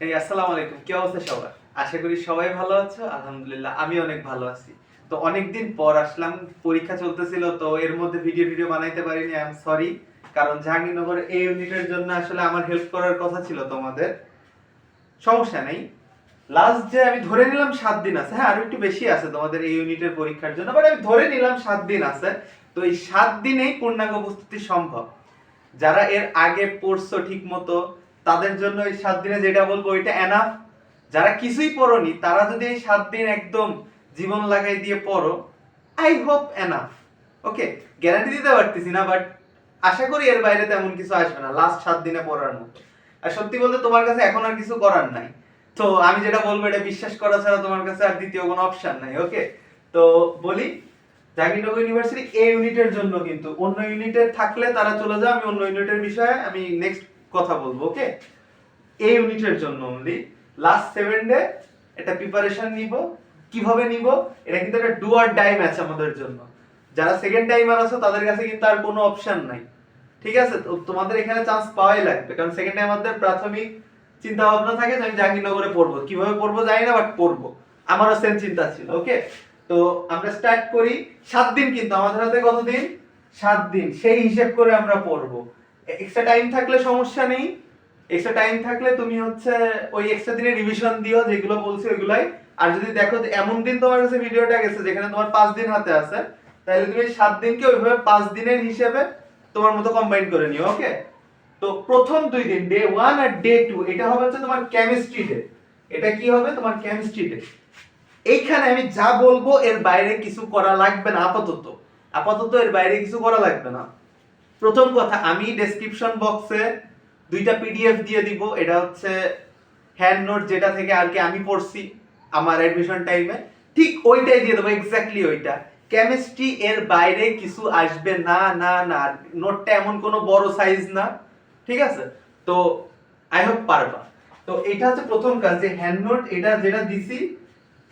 আসসালামু আলাইকুম, কি অবস্থা সবার? আশা করি সবাই ভালো আছো। আলহামদুলিল্লাহ আমি অনেক ভালো আছি। তো অনেকদিন পর আসলাম, পরীক্ষা চলতেছিল তো এর মধ্যে ভিডিও বানাইতে পারিনি, আই এম সরি। কারণ জাহাঙ্গীরনগর এই ইউনিটের জন্য আসলে আমার হেল্প করার কথা ছিল তোমাদের। সমস্যা নেই। লাস্ট যে আমি ধরে নিলাম 7 দিন আছে, হ্যাঁ আরো একটু বেশি আছে তোমাদের এই ইউনিটের পরীক্ষার জন্য, বাট আমি ধরে নিলাম 7 দিন আছে। তো এই 7 দিনেই পূর্ণাঙ্গ প্রস্তুতি সম্ভব। যারা এর আগে পড়ছো ঠিক মতো তাদের জন্য এই 7 দিনে যেটা বলবো ওইটা এনাফ। যারা কিছুই পড়োনি তারা যদি এই 7 দিন একদম জীবন লাগাই দিয়ে পড়ো, I hope enough. Okay, guarantee দিতে পারতেছি না, বাট আশা করি এর বাইরে তেমন কিছু আসবে না লাস্ট 7 দিনে পড়ার মতো। আর সত্যি বলতে তোমার কাছে এখন আর কিছু করার নাই। তো আমি যেটা বলবো এটা বিশ্বাস করা ছাড়া তোমার কাছে আর দ্বিতীয় কোনো অপশন নাই। ওকে, তো বলি জাহাঙ্গীরনগর ইউনিভার্সিটি এ ইউনিটের জন্য, কিন্তু অন্য ইউনিটের থাকলে তারা চলে যাও, আমি অন্য ইউনিটের বিষয়ে আমি নেক্সট কথা বলবো। ওকে, এ ইউনিটের জন্য অনলি লাস্ট 7 ডে একটা প্রিপারেশন নিব। কিভাবে নিব? এটা কিন্তু একটা ডু অর ডাই ম্যাচ আমাদের জন্য। যারা সেকেন্ড টাইমার আছো তাদের কাছে কিন্তু আর কোনো অপশন নাই। ঠিক আছে, তো তোমাদের এখানে চান্স পাওয়াই লাগবে, কারণ সেকেন্ড টাইমারদের প্রাথমিক চিন্তা ভাবনা থাকে যে আমি জাহাঙ্গীরনগরে পড়বো, কিভাবে পড়বো জানি না, বাট পড়বো। আমারও সেম চিন্তা ছিল। ওকে, তো আমরা স্টার্ট করি। 7 দিন কিন্তু আমাদের হাতে কতদিন? 7 দিন, সেই হিসেব করে আমরা পড়বো। এক্সট্রা টাইম থাকলে সমস্যা নেই। এক্সট্রা টাইম থাকলে তুমি হচ্ছে ওই এক্সট্রা দিনে রিভিশন দিও, যেগুলো বলছি ওইগুলাই। আর যদি দেখো যে এমন দিন তোমার কাছে ভিডিওটা গেছে যেখানে তোমার 5 দিন হাতে আছে, তাহলে তুমি 7 দিনকে ওইভাবে 5 দিনের হিসেবে তোমার মতো কম্বাইন করে নিও। ওকে, তো প্রথম 2 দিন ডে 1 আর ডে 2 এটা হবে হচ্ছে তোমার কেমিস্ট্রি ডে। এটা কি হবে? তোমার কেমিস্ট্রি ডে। এইখানে আমি যা বলবো এর বাইরে কিছু করা লাগবে না। আপাতত আপাতত এর বাইরে কিছু করা লাগবে না। প্রথম কথা, আমি ডেসক্রিপশন বক্সে 2টা পিডিএফ দিয়ে দিব। এটা হচ্ছে হ্যান্ড নোট, যেটা থেকে আর কি আমি পড়ছি আমার অ্যাডমিশন টাইমে, ঠিক ওইটাই দিয়ে দেবো, এক্স্যাক্টলি ওইটা। কেমিস্ট্রি এর বাইরে কিছু আসবে না, না না। নোটটা এমন কোনো বড় সাইজ না, ঠিক আছে? তো আই হোপ পারবা। তো এটা হচ্ছে প্রথম কাজ, যে হ্যান্ড নোট এটা যেটা দিছি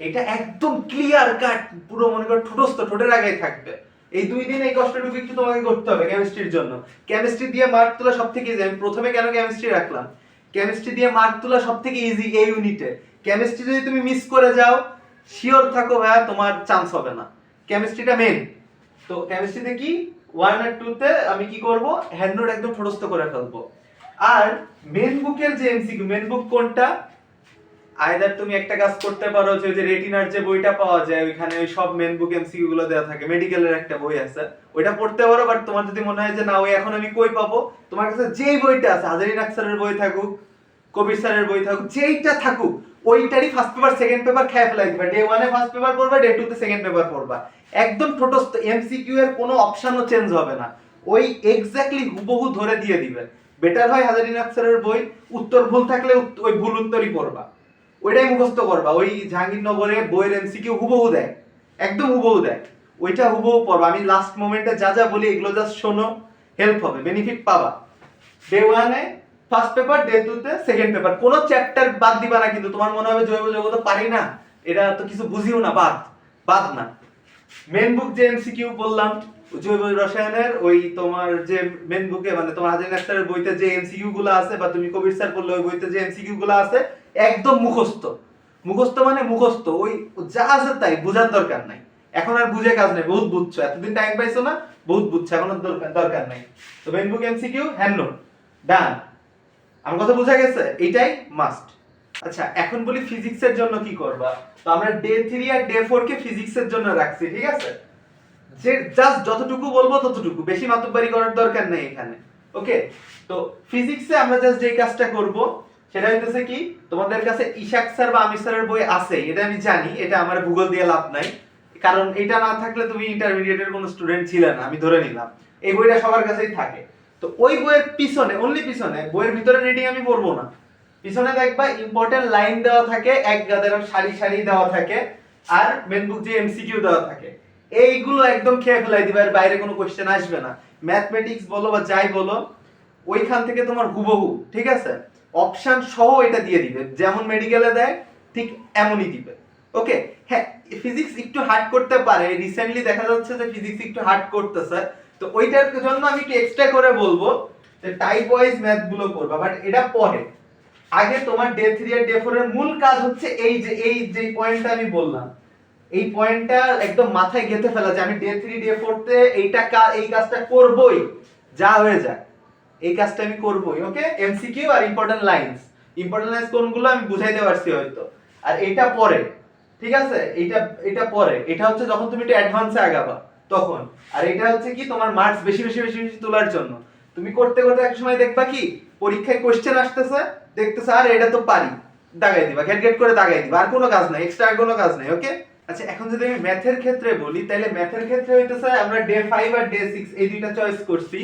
এটা একদম ক্লিয়ার কাট, পুরো মনে করো ঠোঁটস্থ, ঠোঁটের আগেই থাকবে। এই 2 দিন এই কষ্টটুকু একটু তোমাকে করতে হবে কেমিস্ট্রির জন্য। কেমিস্ট্রি দিয়ে মার্ক তোলা সব থেকে ইজি। আমি প্রথমে কেন কেমিস্ট্রি রাখলাম? কেমিস্ট্রি দিয়ে মার্ক তোলা সব থেকে ইজি এই ইউনিটে। কেমিস্ট্রি যদি তুমি মিস করে যাও, শিওর থাকো ভাইয়া তোমার চান্স হবে না। কেমিস্ট্রিটা মেন। তো কেমিস্ট্রিতে কি 1 আর 2 তে আমি কি করব? হ্যান্ড নোট একদম ঠোঁটস্থ করে ফেলবো। আর মেন বুকের যে এমসিকিউ, মেন বুক কোনটা? আইদার তুমি একটা কাজ করতে পারো যে ওই যে রেটিনার যে বইটা পাওয়া যায় ওইখানে ওই সব মেন বুক এমসিকিউ গুলো দেওয়া থাকে, মেডিকেলের একটা বই আছে, ওইটা পড়তে পারো। বাট তোমার যদি মনে হয় যে না ওই এখন আমি কই পাবো, তোমার কাছে যেই বইটা আছে, হাজারি নাকসারের বই থাকুক, কবির স্যারের বই থাকুক, যেইটা থাকুক, ওইটারই ফার্স্ট পেপার সেকেন্ড পেপার খেয়ে ফেলাই দিবা। ডে 1 এ ফার্স্ট পেপার পড়বা, ডে 2 তে সেকেন্ড পেপার পড়বা। একদম ঠোঁটস্থ, এমসিকিউ এর কোনো অপশনও চেঞ্জ হবে না। ওই এক্স্যাক্টলি হুবহু ধরে দিয়ে দিবে। বেটার হয় হাজারি নাকসারের বই, উত্তর ভুল থাকলে ওই ভুল উত্তরই পড়বা, ওইটাই মুখস্থ করবা। ওই জাহাঙ্গীরনগরে বইয়ের এমসিকিউ হুবহু দেয়, একদম হুবহু দেয়, ওইটা হুবহু পড়বা। আমি লাস্ট মোমেন্টে যা যা বলি এগুলো জাস্ট শোনো, হেল্প হবে, বেনিফিট পাবা। ডে 1 এ ফার্স্ট পেপার, ডে 2 তে সেকেন্ড পেপার। কোনো চ্যাপ্টার বাদ দিবা না, কিন্তু তোমার মনে হবে জৈব জগৎ পারি না, এটা তো কিছু বুঝিও না, বাদ বাদ না। মেন বুক যে এমসিকিউ বললাম জৈব রসায়নের, ওই তোমার যে মেন বুকে মানে তোমার হাজার আক্তারের বইতে যে এমসিকিউ গুলো আছে, বা তুমি কবির স্যার বললে ওই বইতে যে এমসিকিউ গুলো আছে, একদম মুখস্থ। মুখস্থ মানে মুখস্থ, ওই যা আছে তাই, বোঝার দরকার নাই। এখন আর বুঝে কাজ নেই, বহুত বুঝছো, এতদিন টাইম পাইছো না, বহুত বুঝছো, এখন আর দরকার নাই। তো মেন বুক এমসিকিউ হ্যান্ড নোট ডান। আমার কথা বোঝা গেছে? এটাই মাস্ট। আচ্ছা, এখন বলি ফিজিক্সের জন্য কি করবা। তো আমরা ডে 3 আর ডে 4 কে ফিজিক্সের জন্য রাখছি, ঠিক আছে? যে জাস্ট যতটুকু বলবো ততটুকু, বেশি মাতব্বারি করার দরকার নেই এখানে। ওকে, তো ফিজিক্সে আমরা জাস্ট যেই কাজটা করব সেটা হইতেছে কি, তোমাদের কাছে ইশাক স্যার বা আমির স্যারের বই আছে, এটা আমি জানি, এটা আমার ভূগোল দিয়ে লাভ নাই, কারণ এটা না থাকলে তুমি ইন্টারমিডিয়েটের কোনো স্টুডেন্ট ছিলে না, আমি ধরে নিলাম। এই বইটা সবার কাছেই থাকে। তো ওই বইয়ের পিছনে, অনলি পিছনে, বইয়ের ভিতরে রিডিং আমি পড়বো না, পিছনে দেখবা ইম্পর্টেন্ট লাইন দেওয়া থাকে, এক গাদের সারি সারি দেওয়া থাকে, আর মেন বুক যে এমসিকিউ দেওয়া থাকে, এইগুলো একদম খেয়ে ফেলাই দিবা, এর বাইরে কোনো কোশ্চেন আসবে না। ম্যাথমেটিক্স বলো বা যাই বলো, ওইখান থেকে তোমার হুবহু, ঠিক আছে, অপশন সহ এটা দিয়ে দিবে, যেমন মেডিকেলে দেয় ঠিক এমনই দিবে। ওকে, হ্যাঁ ফিজিক্স একটু হার্ড করতে পারে, রিসেন্টলি দেখা যাচ্ছে যে ফিজিক্স একটু হার্ড করতেছে। তো ওইটার জন্য আমি একটু এক্সট্রা করে বলবো যে টাইপ ওয়াইজ ম্যাথ গুলো করবা, বাট এটা পরে, আগে তোমার ডে 3 আর ডে 4 এর মূল কাজ হচ্ছে এই যে পয়েন্টটা আমি বললাম, এই পয়েন্টটা একদম মাথায় গেঁথে ফেলা যে আমি ডে 3 ডে 4 তে এই কাজটা করবই, যা হয়ে যায় এই কাজটা আমি করবই। ওকে, এমসিকিউ আর ইম্পর্টেন্ট লাইন্স কোনগুলো আমি বুঝাইতে পারছি হয়তো, আর এটা পরে, ঠিক আছে, এটা পরে, এটা হচ্ছে যখন তুমি একটু অ্যাডভান্সে আগাবা তখন। আর এটা হচ্ছে কি তোমার মার্কস বেশি বেশি বেশি বেশি তোলার জন্য। তুমি করতে করতে এক সময় দেখবা কি পরীক্ষায় কোশ্চেন আসতেছে, দেখতেছে আর এটা তো পারি, দাগাই দিবা, ঘেট করে দাগাই দিবা, আর কোনো কাজ নাই, এক্সট্রা আর কোনো কাজ নাই। ওকে, আচ্ছা এখন যদি আমি ম্যাথের ক্ষেত্রে বলি, তাহলে ম্যাথের ক্ষেত্রে হইতেছে আমরা ডে 5 আর ডে 6 এই দুইটা চয়েস করছি।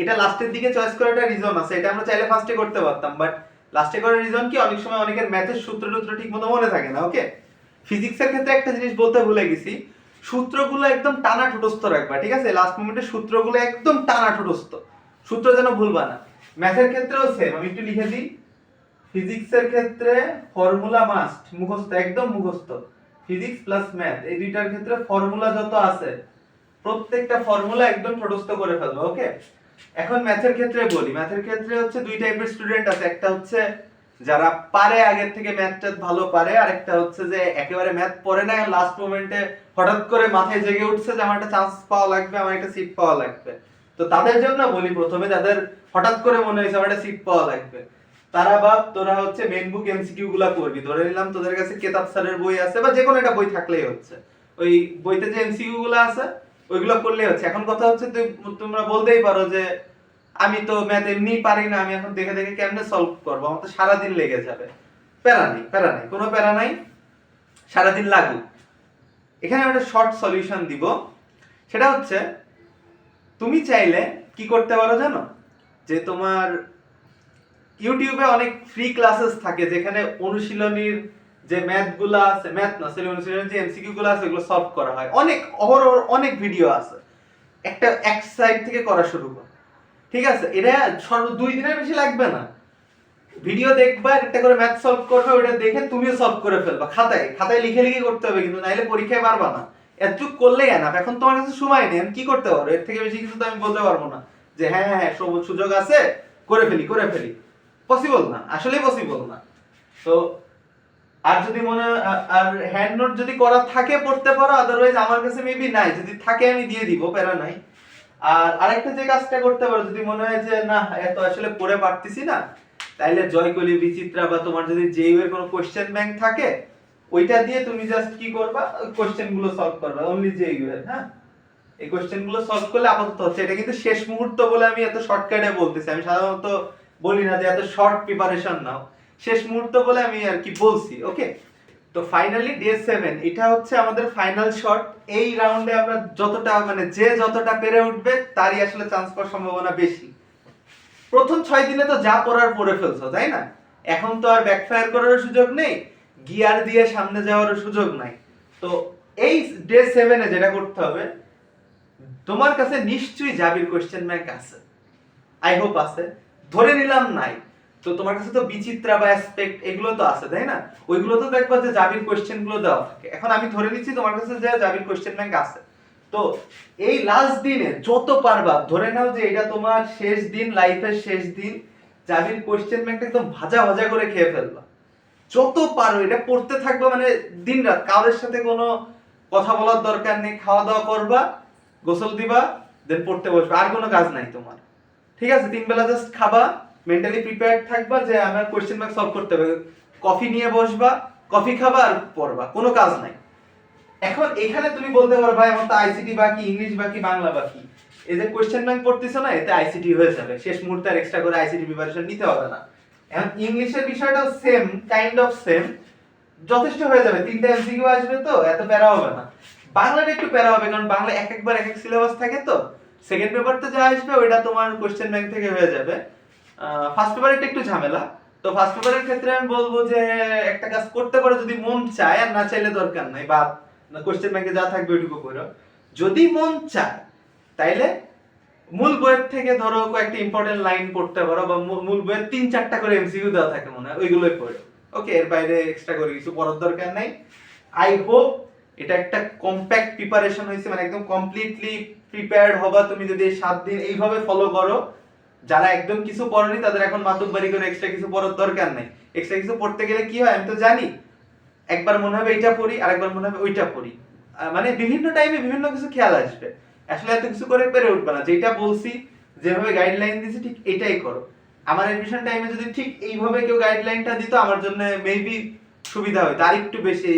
এটা লাস্টের দিকে চয়েস করাটা রিজন আছে, এটা আমরা চাইলে ফার্স্টে করতে পারতাম, বাট লাস্টে করার রিজন কি অনেক সময় অনেকের ম্যাথের সূত্র ঠিকমতো মনে থাকে না। ওকে, ফিজিক্সের ক্ষেত্রে একটা জিনিস বলতে ভুলে গেছি, সূত্রগুলো একদম টানা ঠুটস্থ রাখবা, ঠিক আছে, লাস্ট মোমেন্টে সূত্রগুলো একদম টানা ঠুটস্থ, সূত্র যেন ভুলবা না। ম্যাথের ক্ষেত্রেও সেম, আমি একটু লিখে দিই, ফিজিক্সের ক্ষেত্রে ফর্মুলা মাস্ট মুখস্থ, একদম মুখস্থ। ফিজিক্স প্লাস ম্যাথ এই দুইটার ক্ষেত্রে ফর্মুলা যত আছে প্রত্যেকটা ফর্মুলা একদম ঠোঁটস্থ করে ফেলবো। ওকে, এখন ম্যাথের ক্ষেত্রে বলি, ম্যাথের ক্ষেত্রে হচ্ছে দুই টাইপের স্টুডেন্ট আছে, একটা হচ্ছে যারা পারে আগের থেকে ম্যাথটা ভালো পারে, আর একটা হচ্ছে যে একেবারে ম্যাথ পড়ে না, লাস্ট মোমেন্টে হঠাৎ করে মাথায় জেগে উঠছে যে আমার একটা চান্স পাওয়া লাগবে, আমার একটা সিট পাওয়া লাগবে। তো তাদের জন্য বলি, প্রথমে যাদের হঠাৎ করে মনে হয়েছে আমার একটা সিট পাওয়া লাগবে, তারা বাপ তোরা হচ্ছে মেইন বুক এমসিকিউ গুলা করবি। ধরে নিলাম তোদের কাছে কেতাব স্যারের বই আছে বা যে কোনো একটা বই থাকলেই হচ্ছে, ওই বইতে যে এমসিকিউ গুলো আছে ওইগুলো করলেই হচ্ছে। এখন কথা হচ্ছে তোমরা বলতেই পারো যে আমি তো ম্যাথ এমনি পারি না, আমি এখন দেখে দেখে কেমনে সলভ করবো, আমার তো সারাদিন লেগে যাবে। প্যারা নেই, কোনো প্যারা নাই, সারাদিন লাগুক। এখানে একটা শর্ট সলিউশন দিব, সেটা হচ্ছে তুমি চাইলে কি করতে পারো জানো, যে তোমার ইউটিউবে অনেক ফ্রি ক্লাসেস থাকে যেখানে অনুশীলনীর যে ম্যাথ গুলা আছে, ম্যাথ না সরি অনুশীলনের যে এমসিকিউ গুলো আছে ওগুলো সলভ করা হয়, অনেক ভিডিও আছে, এক সাইড থেকে করা শুরু কর, ঠিক আছে, এটা সর্ব 2 দিনের বেশি লাগবে না। ভিডিও দেখবা, একটা করে ম্যাথ সলভ করবে, ওটা দেখে তুমিও সলভ করে ফেলবা, খাতায় লিখে লিখে করতে হবে, কিন্তু নাইলে পরীক্ষায় পারবা না। এতটুকু করলেই এনাফ। এখন তোমার কাছে সময় নেই, আমি কি করতে পারো, এর থেকে বেশি কিছু তো আমি বলতে পারবো না যে হ্যাঁ হ্যাঁ সুযোগ আছে করে ফেলি, পসিবল না, আসলেই পসিবল না। তো আর যদি আর হ্যান্ড নোট যদি করা থাকে পড়তে পারো, আদারওয়াইজ আমার কাছে মেবি নাই, যদি থাকে আমি দিয়ে দিব, প্যারা নাই। আর আরেকটা যে কাজটা করতে পারো, যদি মনে হয় যে না এত আসলে পড়ে পারতেছি না, তাইলে জয়কলি বিচিত্রা বা তোমার যদি জেইউ এর কোনো কোশ্চেন ব্যাংক থাকে ওইটা দিয়ে তুমি জাস্ট কি করবা, কোশ্চেন গুলো সলভ করবা, অনলি জেইউ এর। হ্যাঁ, এই কোশ্চেন গুলো সলভ করলে আপাতত হচ্ছে। এটা কিন্তু শেষ মুহূর্ত বলে আমি এত শর্টকাটে বলতেছি, আমি সাধারণত বলি না যে এত শর্ট প্রিপারেশন নাও, শেষ মুহূর্ত বলে আমি আর কি বলছি। ওকে, তো ফাইনালি ডে 7 এটা হচ্ছে আমাদের ফাইনাল শট। এই রাউন্ডে আমরা যতটা যে যতটা পেরে উঠবে তারই আসলে চান্স পাওয়ার সম্ভাবনা বেশি। প্রথম 6 দিনে তো যা পড়ার পড়ে ফেলছো, তাই না? এখন তো আর ব্যাকফায়ার করার সুযোগ নেই, গিয়ার দিয়ে সামনে যাওয়ার সুযোগ নাই। তো এই ডে 7 এ যেটা করতে হবে, তোমার কাছে নিশ্চয়ই জাবির কোশ্চেন ব্যাংক আছে, আই হোপ আছে, ধরে নিলাম নাই, তো তোমার কাছে তো বিচিত্রা বা অ্যাসপেক্ট এগুলো তো আছে, তাই না? ওইগুলো তো দেখবা যে জাবির কোশ্চেন গুলো দেওয়া থাকে। এখন আমি ধরে নিচ্ছি তোমার কাছে যে জাবির কোশ্চেন ব্যাংক আছে, তো এই লাস্ট দিনে যত পারবা, ধরে নাও যে এটা তোমার শেষ দিন, লাইফের শেষ দিন, জাবির কোশ্চেন ব্যাংকটা একদম ভাজা ভাজা করে খেয়ে ফেলবা, যত পারো এটা পড়তে থাকবা, দিন রাত, কারোর সাথে কোনো কথা বলার দরকার নেই, খাওয়া দাওয়া করবা, গোসল দিবা, দেন পড়তে বসবা, আর কোনো কাজ নাই তোমার, ঠিক আছে? 3 বেলা জাস্ট খাবা, মেন্টালি প্রিপেয়ার্ড থাকবা যে আমার কোশ্চেন ব্যাংক সলভ করতে হবে, কফি নিয়ে বসবা, কফি খাবা আর পড়বা, কোনো কাজ নাই। এখন এখানে তুমি বলতে পারো ভাই আমার তো আইসিটি বাকি, ইংলিশ বাকি, বাংলা বাকি, এই যে কোশ্চেন ব্যাংক পড়তেছো না, এতে আইসিটি হয়ে যাবে, শেষ মুহূর্তে আর এক্সট্রা করে আইসিটি প্রিপারেশন নিতে হবে না। এখন ইংলিশের বিষয়টাও সেম, কাইন্ড অফ সেম, যথেষ্ট হয়ে যাবে, 3টা এমসিকিউ আসবে, তো এত প্যারা হবে না। বাংলাটা একটু প্যারা হবে, কারণ বাংলা এক একবার এক এক সিলেবাস থাকে, তো সেকেন্ড পেপারতে যা আসবে ওইটা তোমার কোশ্চেন ব্যাংক থেকে হয়ে যাবে। ফার্স্ট পেপারটা একটু ঝামেলা, তো ফার্স্ট পেপারের ক্ষেত্রে আমি বলবো যে একটা কাজ করতে পারো, যদি মন চায়, আর না চাইলে দরকার নাই, বা কোশ্চেন ব্যাংকে যা থাকবে ওইটুকু করো। যদি মন চায় তাইলে মূল বইয়ের থেকে ধরো কয়েকটা ইম্পর্টেন্ট লাইন পড়তে পারো, বা মূল বইয়ের 3-4টা করে এমসিকিউ দেওয়া থাকে মনে হয়, ওইগুলোই পড়ো। ওকে, এর বাইরে এক্সট্রা করে কিছু পড়ার দরকার নাই। আই হোপ এটা একটা কম্প্যাক্ট প্রিপারেশন হয়েছে, একদম কমপ্লিটলি প্রিপেয়ার্ড হবা তুমি যদি এই 7 দিন এইভাবে ফলো করো, যারা একদম কিছু পড়েনি তাদের এখন মাতুব্বারি করে এক্সট্রা কিছু পড়ার দরকার নাই। এক্সট্রা কিছু পড়তে গেলে কি হয় আমি তো জানি, একবার মনে হবে এটা পড়ি, আরেকবার মনে হবে ওইটা পড়ি, মানে বিভিন্ন টাইমে বিভিন্ন কিছু খেয়াল আসবে। আসলে এত কিছু করে পেরে উঠবে না, যেটা বলছি যেভাবে গাইডলাইন দিয়েছি ঠিক এটাই করো। আমার এডমিশন টাইমে যদি ঠিক এইভাবে কেউ গাইডলাইনটা দিত আমার জন্য মেবি সুবিধা হতো, আরেকটু বেশি,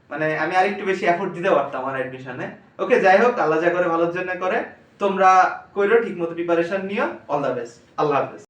মানে আমি আরেকটু বেশি এফোর্ট দিতে পারতাম আমার এডমিশনে। ওকে, যাই হোক, আল্লাহ যা করে ভালোর জন্য করে। তোমরা কইরো, ঠিকমতো প্রিপারেশন নিও। অল দা বেস্ট, আল্লাহ হাফেজ।